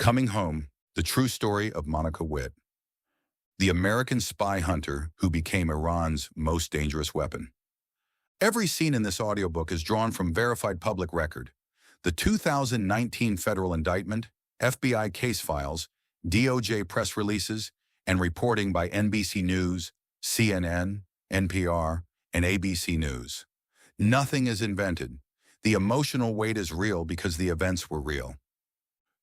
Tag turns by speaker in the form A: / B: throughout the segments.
A: Coming Home, the true story of Monica Witt, the American spy hunter who became Iran's most dangerous weapon. Every scene in this audiobook is drawn from verified public record. The 2019 federal indictment, FBI case files, DOJ press releases, and reporting by NBC News, CNN, NPR, and ABC News. Nothing is invented. The emotional weight is real because the events were real.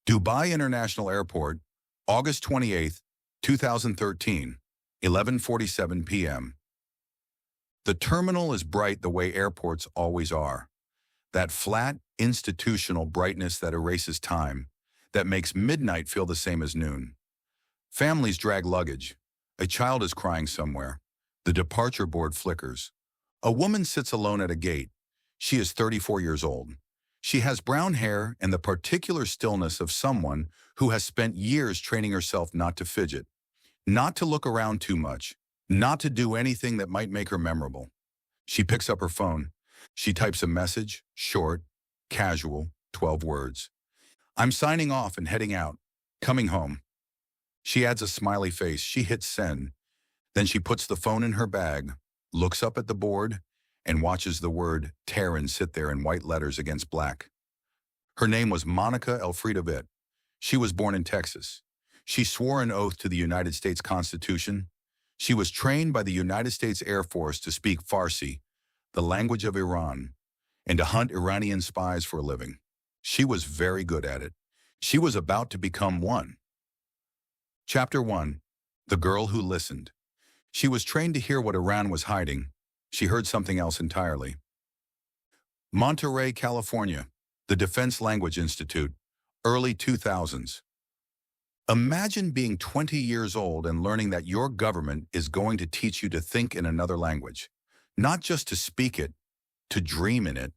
A: Dubai International Airport, August 28, 2013, 11:47 p.m. The terminal is bright the way airports always are. That flat, institutional brightness that erases time, that makes midnight feel the same as noon. Families drag luggage. A child is crying somewhere. The departure board flickers. A woman sits alone at a gate. She is 34 years old. She has brown hair and the particular stillness of someone who has spent years training herself not to fidget, not to look around too much, not to do anything that might make her memorable. She picks up her phone. She types a message, short, casual, 12 words. I'm signing off and heading out, coming home. She adds a smiley face. She hits send. Then she puts the phone in her bag, looks up at the board, and watches the word Tehran sit there in white letters against black. Her name was Monica Elfriede Witt. She was born in Texas. She swore an oath to the United States Constitution. She was trained by the United States Air Force to speak Farsi, the language of Iran, and to hunt Iranian spies for a living. She was very good at it. She was about to become one. Chapter 1. The Girl Who Listened. She was trained to hear what Iran was hiding. She heard something else entirely. Monterey, California, the Defense Language Institute, early 2000s. Imagine being 20 years old and learning that your government is going to teach you to think in another language, not just to speak it, to dream in it,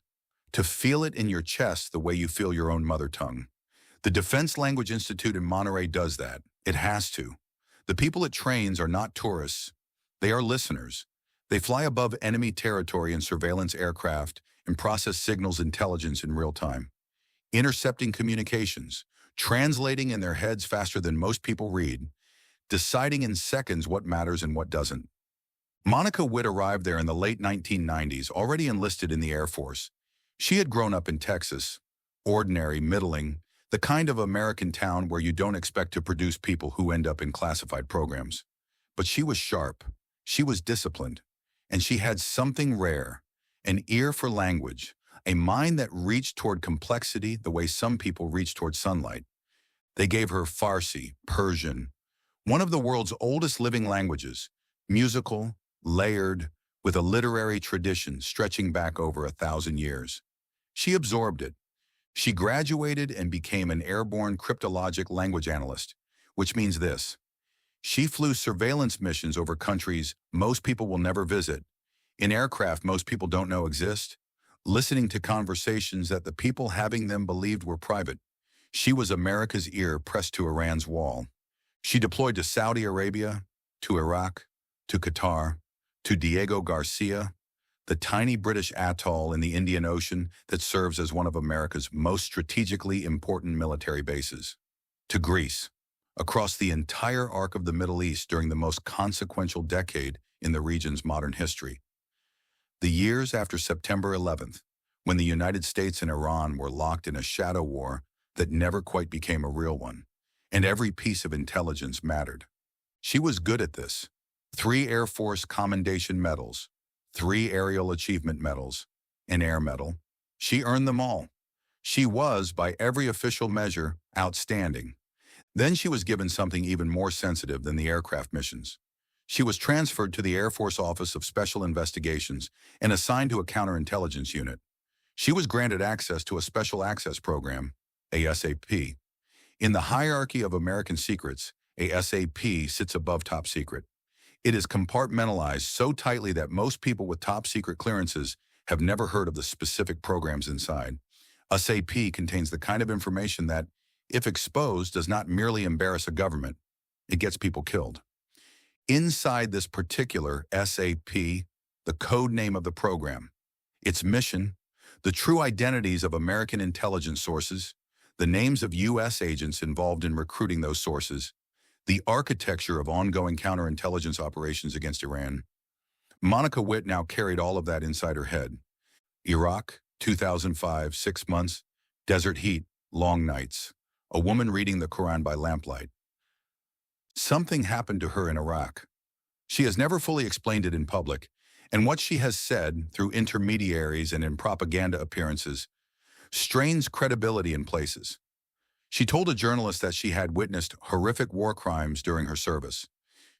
A: to feel it in your chest the way you feel your own mother tongue. The Defense Language Institute in Monterey does that. It has to. The people it trains are not tourists. They are listeners. They fly above enemy territory in surveillance aircraft and process signals intelligence in real time, intercepting communications, translating in their heads faster than most people read, deciding in seconds what matters and what doesn't. Monica Witt arrived there in the late 1990s, already enlisted in the Air Force. She had grown up in Texas, ordinary, middling, the kind of American town where you don't expect to produce people who end up in classified programs. But she was sharp, she was disciplined, and she had something rare, an ear for language, a mind that reached toward complexity the way some people reach toward sunlight. They gave her Farsi, Persian, one of the world's oldest living languages, musical, layered, with a literary tradition stretching back over 1,000 years. She absorbed it. She graduated and became an airborne cryptologic language analyst, which means this. She flew surveillance missions over countries most people will never visit, in aircraft most people don't know exist, listening to conversations that the people having them believed were private. She was America's ear pressed to Iran's wall. She deployed to Saudi Arabia, to Iraq, to Qatar, to Diego Garcia, the tiny British atoll in the Indian Ocean that serves as one of America's most strategically important military bases, to Greece, across the entire arc of the Middle East during the most consequential decade in the region's modern history. The years after September 11th, when the United States and Iran were locked in a shadow war that never quite became a real one, and every piece of intelligence mattered. She was good at this. 3 Air Force Commendation Medals, 3 Aerial Achievement Medals, an Air Medal. She earned them all. She was, by every official measure, outstanding. Then she was given something even more sensitive than the aircraft missions. She was transferred to the Air Force Office of Special Investigations and assigned to a counterintelligence unit. She was granted access to a Special Access Program, a SAP. In the hierarchy of American secrets, a SAP sits above top secret. It is compartmentalized so tightly that most people with top secret clearances have never heard of the specific programs inside. A SAP contains the kind of information that, if exposed, does not merely embarrass a government, it gets people killed. Inside this particular SAP, the code name of the program, its mission, the true identities of American intelligence sources, the names of U.S. agents involved in recruiting those sources, the architecture of ongoing counterintelligence operations against Iran. Monica Witt now carried all of that inside her head. Iraq, 2005, 6 months, desert heat, long nights, a woman reading the Quran by lamplight. Something happened to her in Iraq. She has never fully explained it in public, and what she has said through intermediaries and in propaganda appearances strains credibility in places. She told a journalist that she had witnessed horrific war crimes during her service.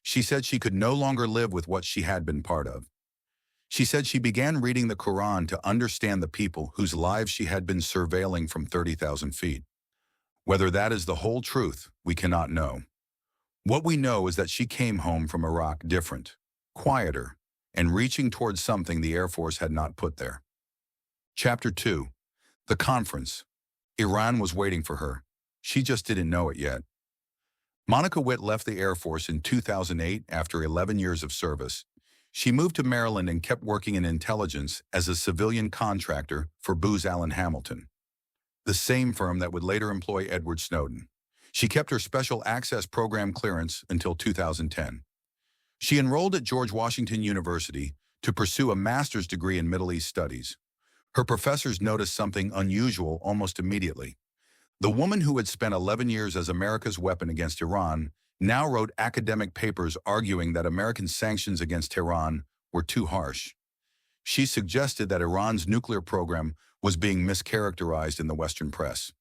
A: She said she could no longer live with what she had been part of. She said she began reading the Quran to understand the people whose lives she had been surveilling from 30,000 feet. Whether that is the whole truth, we cannot know. What we know is that she came home from Iraq different, quieter, and reaching towards something the Air Force had not put there. Chapter 2. The Conference. Iran was waiting for her. She just didn't know it yet. Monica Witt left the Air Force in 2008 after 11 years of service. She moved to Maryland and kept working in intelligence as a civilian contractor for Booz Allen Hamilton, the same firm that would later employ Edward Snowden. She kept her special access program clearance until 2010. She enrolled at George Washington University to pursue a master's degree in Middle East studies. Her professors noticed something unusual almost immediately. The woman who had spent 11 years as America's weapon against Iran now wrote academic papers arguing that American sanctions against Tehran were too harsh. She suggested that Iran's nuclear program was being mischaracterized in the Western press.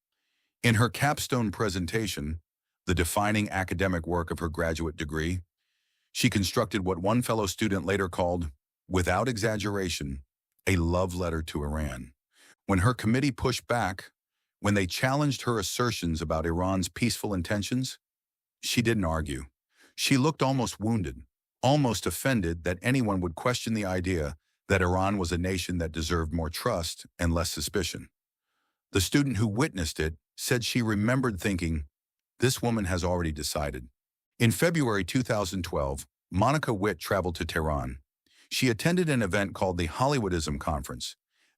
A: In her capstone presentation, the defining academic work of her graduate degree, she constructed what one fellow student later called, without exaggeration, a love letter to Iran. When her committee pushed back, when they challenged her assertions about Iran's peaceful intentions, she didn't argue. She looked almost wounded, almost offended that anyone would question the idea that Iran was a nation that deserved more trust and less suspicion. The student who witnessed it said she remembered thinking, "This woman has already decided." In February 2012, Monica Witt traveled to Tehran. She attended an event called the Hollywoodism Conference,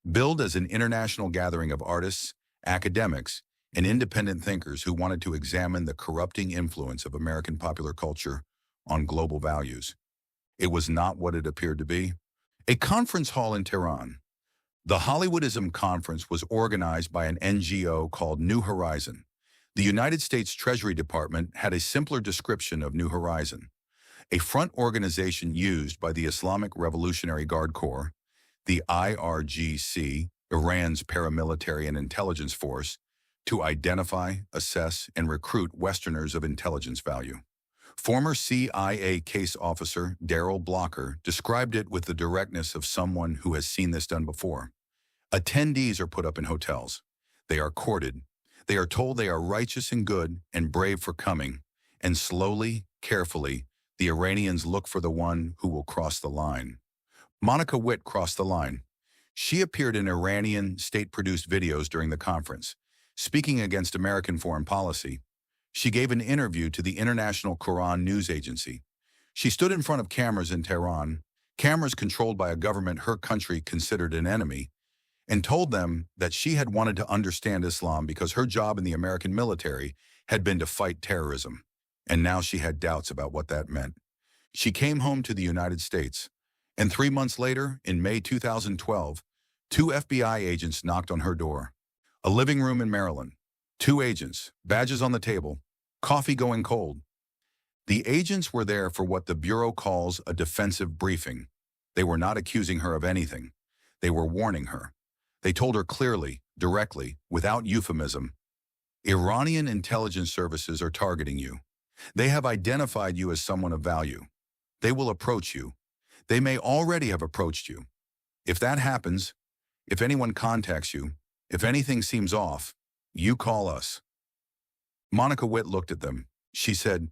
A: billed as an international gathering of artists, academics, and independent thinkers who wanted to examine the corrupting influence of American popular culture on global values. It was not what it appeared to be. A conference hall in Tehran. The Hollywoodism Conference was organized by an NGO called New Horizon. The United States Treasury Department had a simpler description of New Horizon, a front organization used by the Islamic Revolutionary Guard Corps, the IRGC, Iran's paramilitary and intelligence force, to identify, assess, and recruit Westerners of intelligence value. Former CIA case officer Daryl Blocker described it with the directness of someone who has seen this done before. Attendees are put up in hotels. They are courted. They are told they are righteous and good and brave for coming, and slowly, carefully, the Iranians look for the one who will cross the line. Monica Witt crossed the line. She appeared in Iranian state-produced videos during the conference, speaking against American foreign policy. She gave an interview to the International Quran News Agency. She stood in front of cameras in Tehran, cameras controlled by a government her country considered an enemy, and told them that she had wanted to understand Islam because her job in the American military had been to fight terrorism, and now she had doubts about what that meant. She came home to the United States, and 3 months later, in May 2012, 2 FBI agents knocked on her door. A living room in Maryland. 2 agents, badges on the table, coffee going cold. The agents were there for what the Bureau calls a defensive briefing. They were not accusing her of anything. They were warning her. They told her clearly, directly, without euphemism, Iranian intelligence services are targeting you. They have identified you as someone of value. They will approach you. They may already have approached you. If that happens, if anyone contacts you, if anything seems off, you call us. Monica Witt looked at them. She said,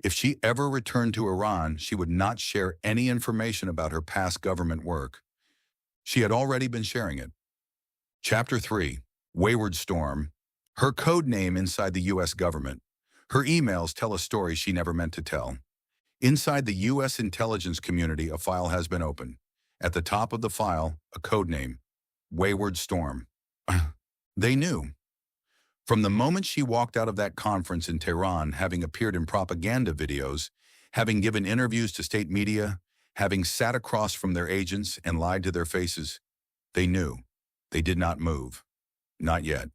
A: if she ever returned to Iran, she would not share any information about her past government work. She had already been sharing it. Chapter 3. Wayward Storm. Her code name inside the U.S. government. Her emails tell a story she never meant to tell. Inside the U.S. intelligence community, a file has been opened. At the top of the file, a code name. Wayward Storm. They knew. From the moment she walked out of that conference in Tehran, having appeared in propaganda videos, having given interviews to state media, having sat across from their agents and lied to their faces, they knew. They did not move. Not yet.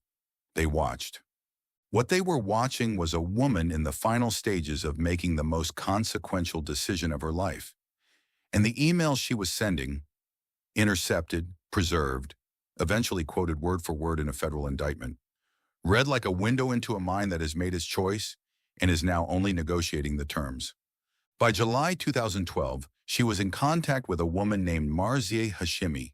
A: They watched. What they were watching was a woman in the final stages of making the most consequential decision of her life. And the emails she was sending, intercepted, preserved, eventually quoted word for word in a federal indictment, read like a window into a mind that has made its choice and is now only negotiating the terms. By July 2012, she was in contact with a woman named Marzieh Hashemi,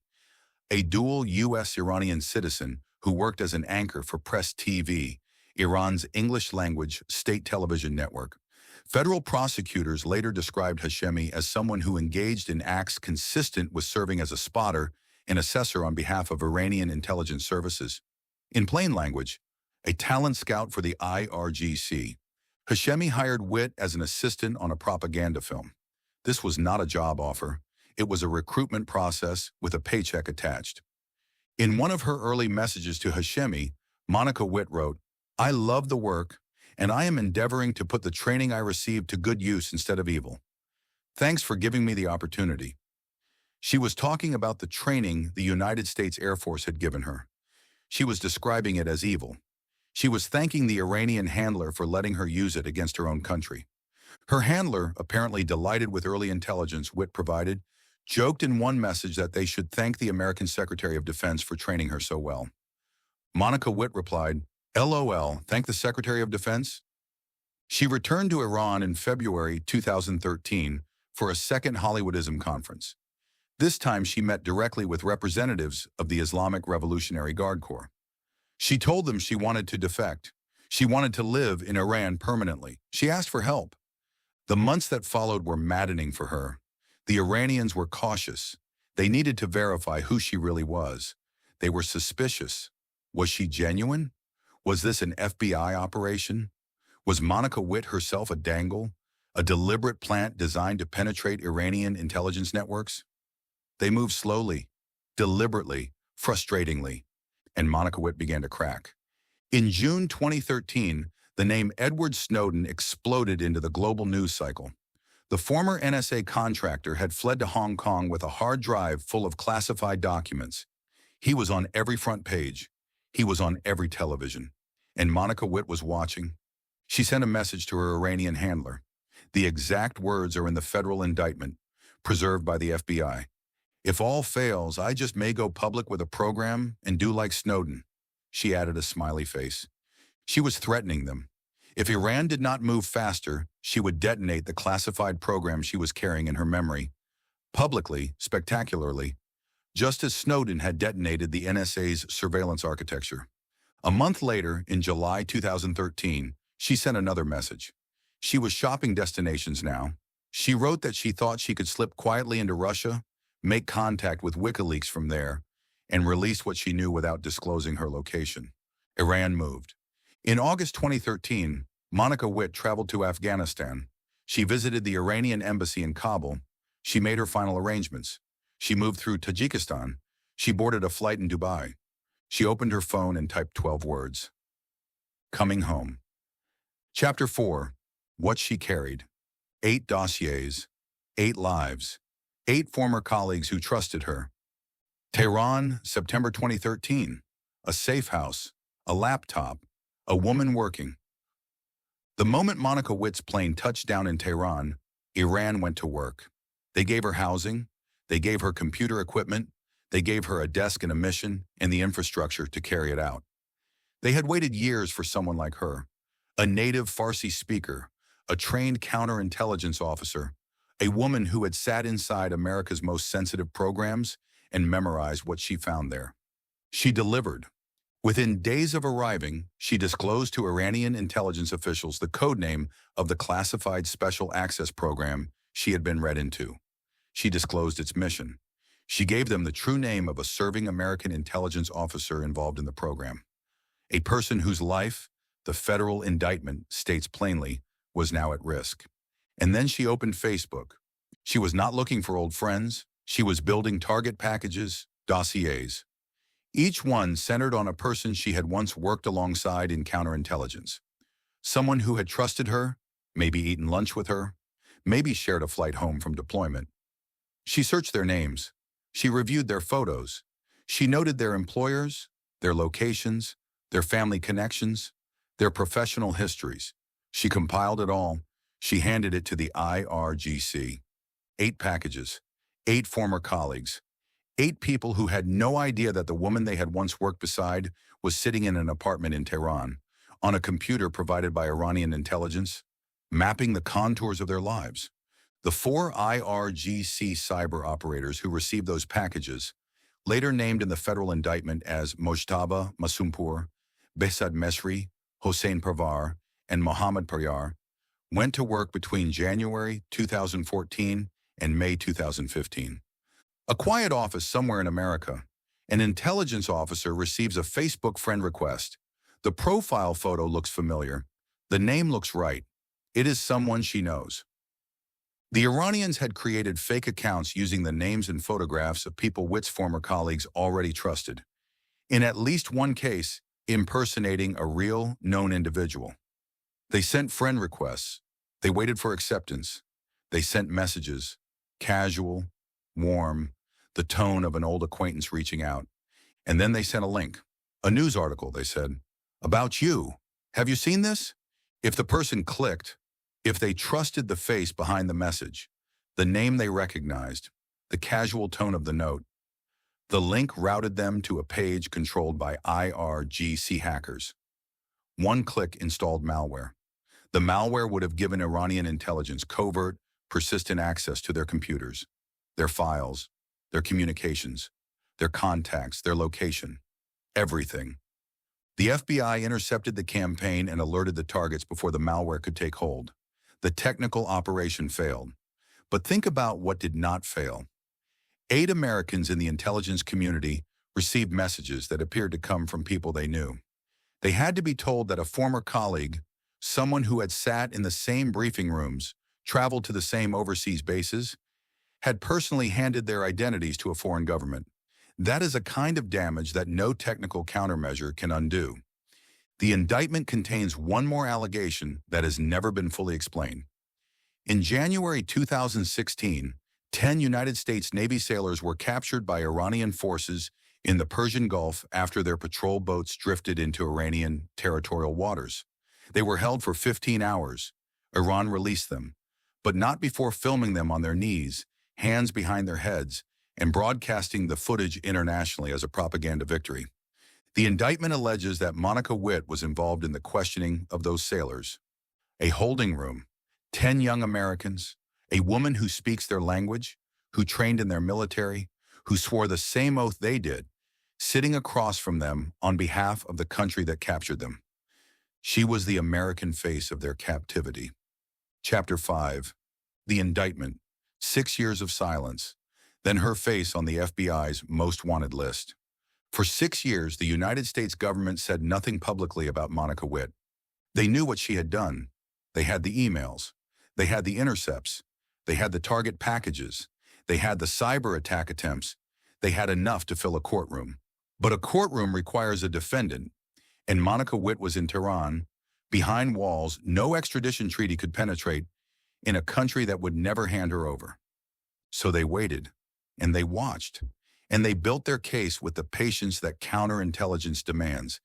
A: a dual U.S.-Iranian citizen who worked as an anchor for Press TV, Iran's English-language state television network. Federal prosecutors later described Hashemi as someone who engaged in acts consistent with serving as a spotter and assessor on behalf of Iranian intelligence services. In plain language, a talent scout for the IRGC. Hashemi hired Witt as an assistant on a propaganda film. This was not a job offer. It was a recruitment process with a paycheck attached. In one of her early messages to Hashemi, Monica Witt wrote, "I love the work, and I am endeavoring to put the training I received to good use instead of evil. Thanks for giving me the opportunity." She was talking about the training the United States Air Force had given her. She was describing it as evil. She was thanking the Iranian handler for letting her use it against her own country. Her handler, apparently delighted with early intelligence Witt provided, joked in one message that they should thank the American Secretary of Defense for training her so well. Monica Witt replied, "LOL, thank the Secretary of Defense?" She returned to Iran in February 2013 for a second Hollywoodism conference. This time she met directly with representatives of the Islamic Revolutionary Guard Corps. She told them she wanted to defect. She wanted to live in Iran permanently. She asked for help. The months that followed were maddening for her. The Iranians were cautious. They needed to verify who she really was. They were suspicious. Was she genuine? Was this an FBI operation? Was Monica Witt herself a dangle, a deliberate plant designed to penetrate Iranian intelligence networks? They moved slowly, deliberately, frustratingly, and Monica Witt began to crack. In June 2013, the name Edward Snowden exploded into the global news cycle. The former NSA contractor had fled to Hong Kong with a hard drive full of classified documents. He was on every front page. He was on every television. And Monica Witt was watching. She sent a message to her Iranian handler. The exact words are in the federal indictment, preserved by the FBI. "If all fails, I just may go public with a program and do like Snowden." She added a smiley face. She was threatening them. If Iran did not move faster, she would detonate the classified program she was carrying in her memory, publicly, spectacularly, just as Snowden had detonated the NSA's surveillance architecture. A month later, in July 2013, she sent another message. She was shopping destinations now. She wrote that she thought she could slip quietly into Russia, make contact with WikiLeaks from there, and release what she knew without disclosing her location. Iran moved. In August 2013, Monica Witt traveled to Afghanistan. She visited the Iranian embassy in Kabul. She made her final arrangements. She moved through Tajikistan. She boarded a flight in Dubai. She opened her phone and typed 12 words. Coming home. Chapter 4. What she carried. 8 dossiers. 8 lives. 8 former colleagues who trusted her. Tehran, September 2013. A safe house. A laptop. A woman working. The moment Monica Witt's plane touched down in Tehran, Iran went to work. They gave her housing. They gave her computer equipment. They gave her a desk and a mission and the infrastructure to carry it out. They had waited years for someone like her, a native Farsi speaker, a trained counterintelligence officer, a woman who had sat inside America's most sensitive programs and memorized what she found there. She delivered. Within days of arriving, she disclosed to Iranian intelligence officials the codename of the classified special access program she had been read into. She disclosed its mission. She gave them the true name of a serving American intelligence officer involved in the program. A person whose life, the federal indictment states plainly, was now at risk. And then she opened Facebook. She was not looking for old friends. She was building target packages, dossiers. Each one centered on a person she had once worked alongside in counterintelligence. Someone who had trusted her, maybe eaten lunch with her, maybe shared a flight home from deployment. She searched their names. She reviewed their photos. She noted their employers, their locations, their family connections, their professional histories. She compiled it all. She handed it to the IRGC. 8 packages, 8 former colleagues, 8 people who had no idea that the woman they had once worked beside was sitting in an apartment in Tehran, on a computer provided by Iranian intelligence, mapping the contours of their lives. The 4 IRGC cyber operators who received those packages, later named in the federal indictment as Mojtaba Masumpour, Behzad Mesri, Hossein Parvar, and Mohammad Paryar, went to work between January 2014 and May 2015. A quiet office somewhere in America, an intelligence officer receives a Facebook friend request. The profile photo looks familiar. The name looks right. It is someone she knows. The Iranians had created fake accounts using the names and photographs of people Witt's former colleagues already trusted. In at least one case, impersonating a real, known individual. They sent friend requests. They waited for acceptance. They sent messages, casual, warm, the tone of an old acquaintance reaching out. And then they sent a link, a news article, they said, about you. Have you seen this? If the person clicked, if they trusted the face behind the message, the name they recognized, the casual tone of the note, the link routed them to a page controlled by IRGC hackers. One click installed malware. The malware would have given Iranian intelligence covert, persistent access to their computers, their files, their communications, their contacts, their location, everything. The FBI intercepted the campaign and alerted the targets before the malware could take hold. The technical operation failed. But think about what did not fail. 8 Americans in the intelligence community received messages that appeared to come from people they knew. They had to be told that a former colleague, someone who had sat in the same briefing rooms, traveled to the same overseas bases, had personally handed their identities to a foreign government. That is a kind of damage that no technical countermeasure can undo. The indictment contains one more allegation that has never been fully explained. In January 2016, 10 United States Navy sailors were captured by Iranian forces in the Persian Gulf after their patrol boats drifted into Iranian territorial waters. They were held for 15 hours. Iran released them, but not before filming them on their knees, hands behind their heads, and broadcasting the footage internationally as a propaganda victory. The indictment alleges that Monica Witt was involved in the questioning of those sailors. A holding room, 10 young Americans, a woman who speaks their language, who trained in their military, who swore the same oath they did, sitting across from them on behalf of the country that captured them. She was the American face of their captivity. Chapter 5. The Indictment. 6 years of silence. Then her face on the FBI's most wanted list. For 6 years, the United States government said nothing publicly about Monica Witt. They knew what she had done. They had the emails. They had the intercepts. They had the target packages. They had the cyber attack attempts. They had enough to fill a courtroom. But a courtroom requires a defendant, and Monica Witt was in Tehran, behind walls no extradition treaty could penetrate, in a country that would never hand her over. So they waited, and they watched, and they built their case with the patience that counterintelligence demands.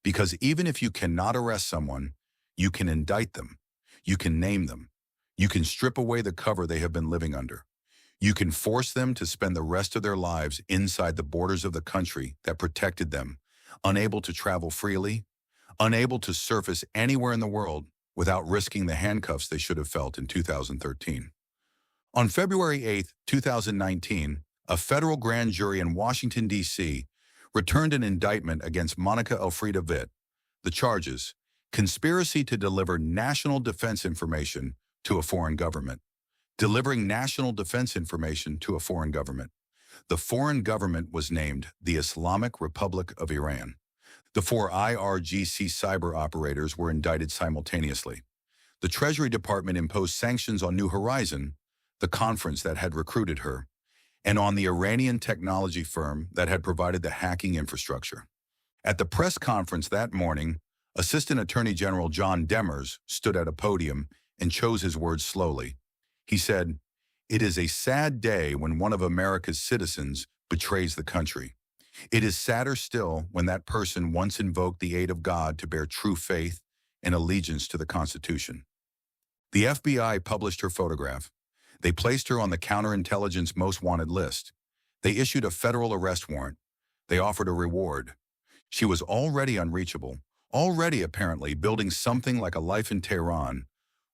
A: Because even if you cannot arrest someone, you can indict them, you can name them, you can strip away the cover they have been living under. You can force them to spend the rest of their lives inside the borders of the country that protected them, unable to travel freely, unable to surface anywhere in the world without risking the handcuffs they should have felt in 2013. On February 8, 2019, a federal grand jury in Washington, D.C. returned an indictment against Monica Elfriede Witt. The charges: conspiracy to deliver national defense information to a foreign government. Delivering national defense information to a foreign government. The foreign government was named the Islamic Republic of Iran. The 4 IRGC cyber operators were indicted simultaneously. The Treasury Department imposed sanctions on New Horizon, the conference that had recruited her, and on the Iranian technology firm that had provided the hacking infrastructure. At the press conference that morning, Assistant Attorney General John Demers stood at a podium and chose his words slowly. He said, "It is a sad day when one of America's citizens betrays the country. It is sadder still when that person once invoked the aid of God to bear true faith and allegiance to the Constitution." The FBI published her photograph. They placed her on the Counterintelligence Most Wanted list. They issued a federal arrest warrant. They offered a reward. She was already unreachable, already apparently building something like a life in Tehran,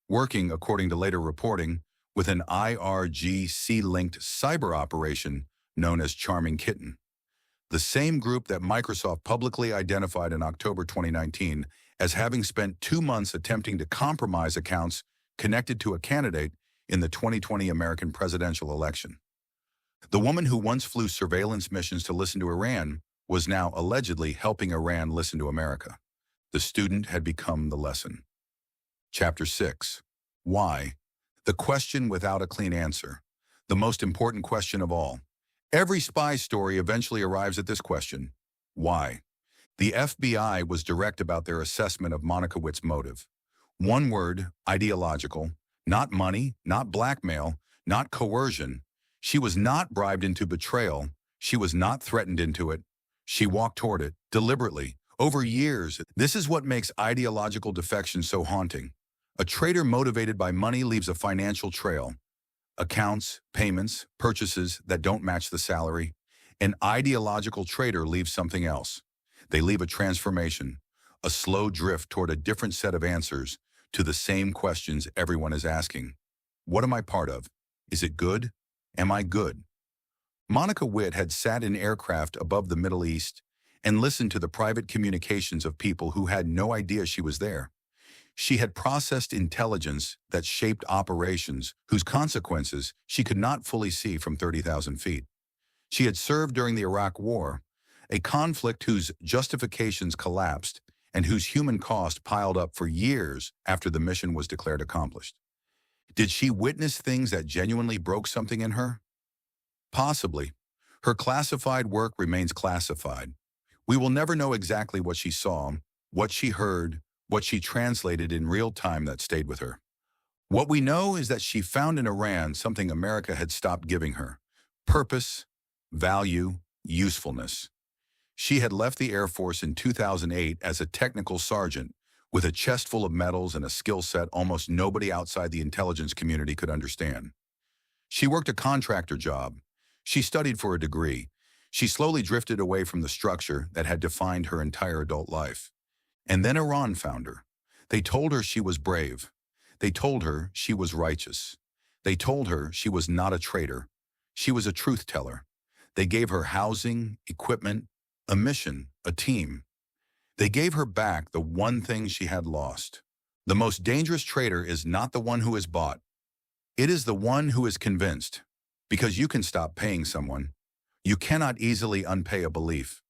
A: working, according to later reporting, with an IRGC-linked cyber operation known as Charming Kitten, the same group that Microsoft publicly identified in October 2019 as having spent 2 months attempting to compromise accounts connected to a candidate in the 2020 American presidential election. The woman who once flew surveillance missions to listen to Iran was now allegedly helping Iran listen to America. The student had become the lesson. Chapter 6. Why? The question without a clean answer. The most important question of all. Every spy story eventually arrives at this question. Why? The FBI was direct about their assessment of Monica Witt's motive. One word, ideological. Not money, not blackmail, not coercion. She was not bribed into betrayal. She was not threatened into it. She walked toward it, deliberately, over years. This is what makes ideological defection so haunting. A traitor motivated by money leaves a financial trail. Accounts, payments, purchases that don't match the salary. An ideological traitor leaves something else. They leave a transformation, a slow drift toward a different set of answers to the same questions everyone is asking. What am I part of? Is it good? Am I good? Monica Witt had sat in aircraft above the Middle East and listened to the private communications of people who had no idea she was there. She had processed intelligence that shaped operations whose consequences she could not fully see from 30,000 feet. She had served during the Iraq War, a conflict whose justifications collapsed and whose human cost piled up for years after the mission was declared accomplished. Did she witness things that genuinely broke something in her? Possibly. Her classified work remains classified. We will never know exactly what she saw, what she heard, what she translated in real time that stayed with her. What we know is that she found in Iran something America had stopped giving her: purpose, value, usefulness. She had left the Air Force in 2008 as a technical sergeant with a chest full of medals and a skill set almost nobody outside the intelligence community could understand. She worked a contractor job. She studied for a degree. She slowly drifted away from the structure that had defined her entire adult life. And then Iran found her. They told her she was brave. They told her she was righteous. They told her she was not a traitor. She was a truth teller. They gave her housing, equipment, a mission, a team. They gave her back the one thing she had lost. The most dangerous traitor is not the one who is bought. It is the one who is convinced. Because you can stop paying someone. You cannot easily unpay a belief.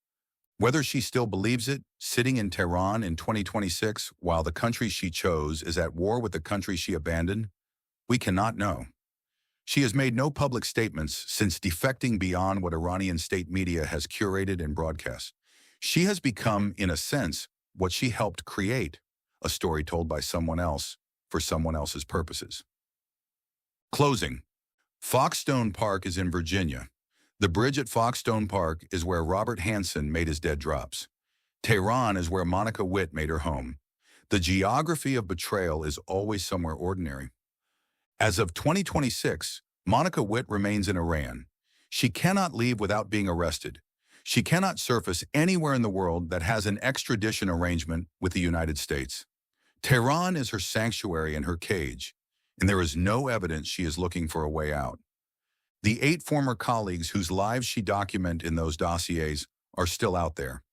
A: Whether she still believes it, sitting in Tehran in 2026 while the country she chose is at war with the country she abandoned, we cannot know. She has made no public statements since defecting beyond what Iranian state media has curated and broadcast. She has become, in a sense, what she helped create, a story told by someone else for someone else's purposes. Closing. Foxstone Park is in Virginia. The bridge at Foxstone Park is where Robert Hansen made his dead drops. Tehran is where Monica Witt made her home. The geography of betrayal is always somewhere ordinary. As of 2026, Monica Witt remains in Iran. She cannot leave without being arrested. She cannot surface anywhere in the world that has an extradition arrangement with the United States. Tehran is her sanctuary and her cage, and there is no evidence she is looking for a way out. The 8 former colleagues whose lives she documented in those dossiers are still out there.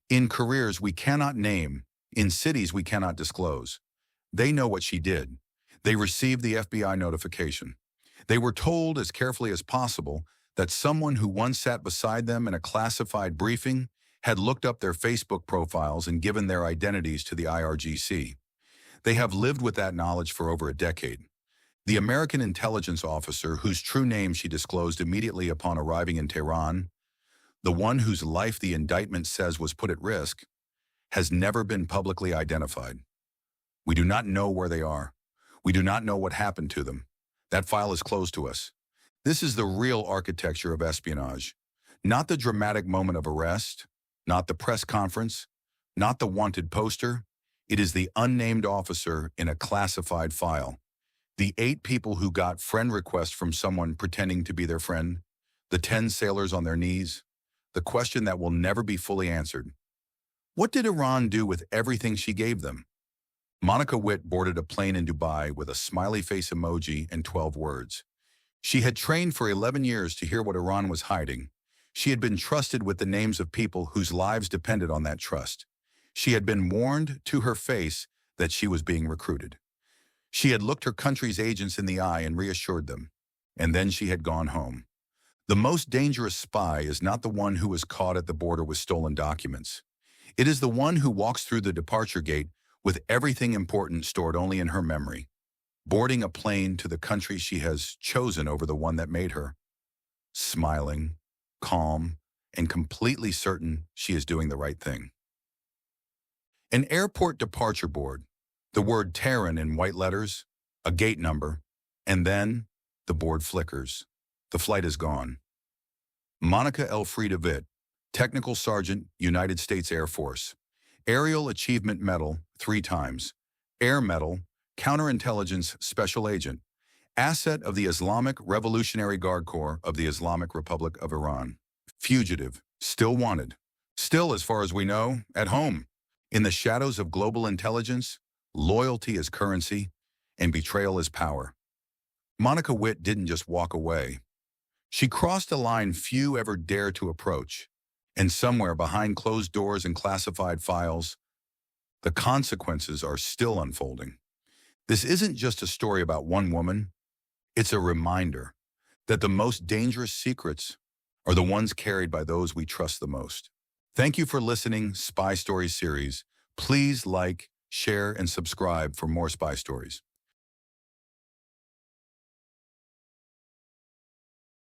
A: In careers we cannot name, in cities we cannot disclose. They know what she did. They received the FBI notification. They were told as carefully as possible that someone who once sat beside them in a classified briefing had looked up their Facebook profiles and given their identities to the IRGC. They have lived with that knowledge for over a decade. The American intelligence officer whose true name she disclosed immediately upon arriving in Tehran, the one whose life the indictment says was put at risk, has never been publicly identified. We do not know where they are. We do not know what happened to them. That file is closed to us. This is the real architecture of espionage. Not the dramatic moment of arrest, not the press conference, not the wanted poster. It is the unnamed officer in a classified file. The 8 people who got friend requests from someone pretending to be their friend, the 10 sailors on their knees, the question that will never be fully answered. What did Iran do with everything she gave them? Monica Witt boarded a plane in Dubai with a smiley face emoji and 12 words. She had trained for 11 years to hear what Iran was hiding. She had been trusted with the names of people whose lives depended on that trust. She had been warned to her face that she was being recruited. She had looked her country's agents in the eye and reassured them. And then she had gone home. The most dangerous spy is not the one who was caught at the border with stolen documents. It is the one who walks through the departure gate with everything important stored only in her memory, boarding a plane to the country she has chosen over the one that made her, smiling, calm, and completely certain she is doing the right thing. An airport departure board, the word Tehran in white letters, a gate number, and then the board flickers. The flight is gone. Monica Elfriede Witt, Technical Sergeant, United States Air Force. Aerial Achievement Medal 3 times. Air Medal, Counterintelligence Special Agent. Asset of the Islamic Revolutionary Guard Corps of the Islamic Republic of Iran. Fugitive, still wanted. Still, as far as we know, at home. In the shadows of global intelligence, loyalty is currency, and betrayal is power. Monica Witt didn't just walk away. She crossed a line few ever dare to approach, and somewhere behind closed doors and classified files, the consequences are still unfolding. This isn't just a story about one woman. It's a reminder that the most dangerous secrets are the ones carried by those we trust the most. Thank you for listening, Spy Stories series. Please like, share, and subscribe for more spy stories.